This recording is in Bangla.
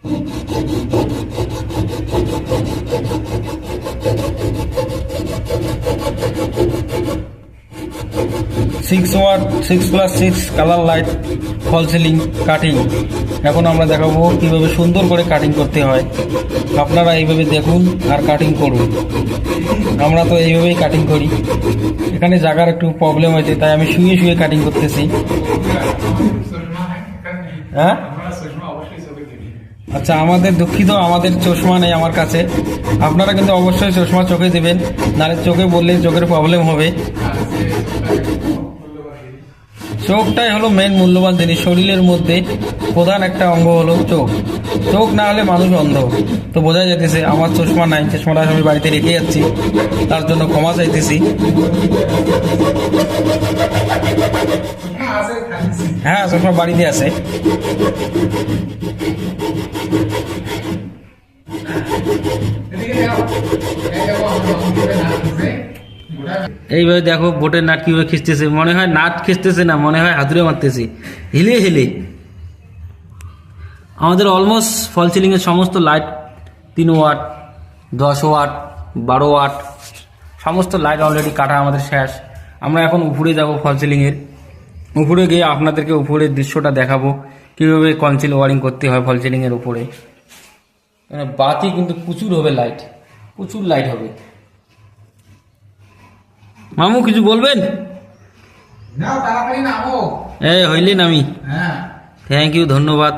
6 ওয়াট 6+6 কালার লাইট ফল সিলিং কাটিং। এখন আমরা দেখাবো কিভাবে সুন্দর করে কাটিং করতে হয়। আপনারা এইভাবে দেখুন আর কাটিং করুন। আমরা তো এইভাবেই কাটিং করি। এখানে জায়গার একটু প্রবলেম হয়েছে, তাই আমি শুয়ে শুয়ে কাটিং করতেছি। হ্যাঁ, আচ্ছা, আমাদের দুঃখিত, আমাদের চশমা নেই আমার কাছে। আপনারা কিন্তু অবশ্যই চশমা চোখে দেবেন, নাহলে চোখে বললে চোখের প্রবলেম হবে। চোখটাই হলো মেন মূল্যবান জিনিস। শরীরের মধ্যে প্রধান একটা অঙ্গ হলো চোখ। চোখ না হলে মানুষ অন্ধ। তো বোঝা যাইতেছে আমার চশমা নাই, চশমাটা আমি বাড়িতে রেখে যাচ্ছি, তার জন্য ক্ষমা চাইতেছি। হ্যাঁ, চশমা বাড়িতে আছে। এইভাবে দেখো বোটের নাট কিভাবে খিঁচতেছে। মনে হয় নাট খিঁচতেছে না, মনে হয় হাতুড়ে মারতেছে হিলে হিলে। আমাদের অলমোস্ট ফল সিলিং এর সমস্ত লাইট 3 ওয়াট 10 ওয়াট 12 ওয়াট সমস্ত লাইট অলরেডি কাটা আমাদের শেষ। আমরা এখন উপরে যাব ফল সিলিং এর। উপরে গিয়ে আপনাদেরকে উপরের দৃশ্যটা দেখাবো কিভাবে কনসিল ওয়ারিং করতে হয় ফল সিলিং এর উপরে। বাতি কিন্তু প্রচুর হবে, লাইট প্রচুর লাইট হবে। মামু কিছু বলবেন? হইলেন আমি। থ্যাংক ইউ, ধন্যবাদ।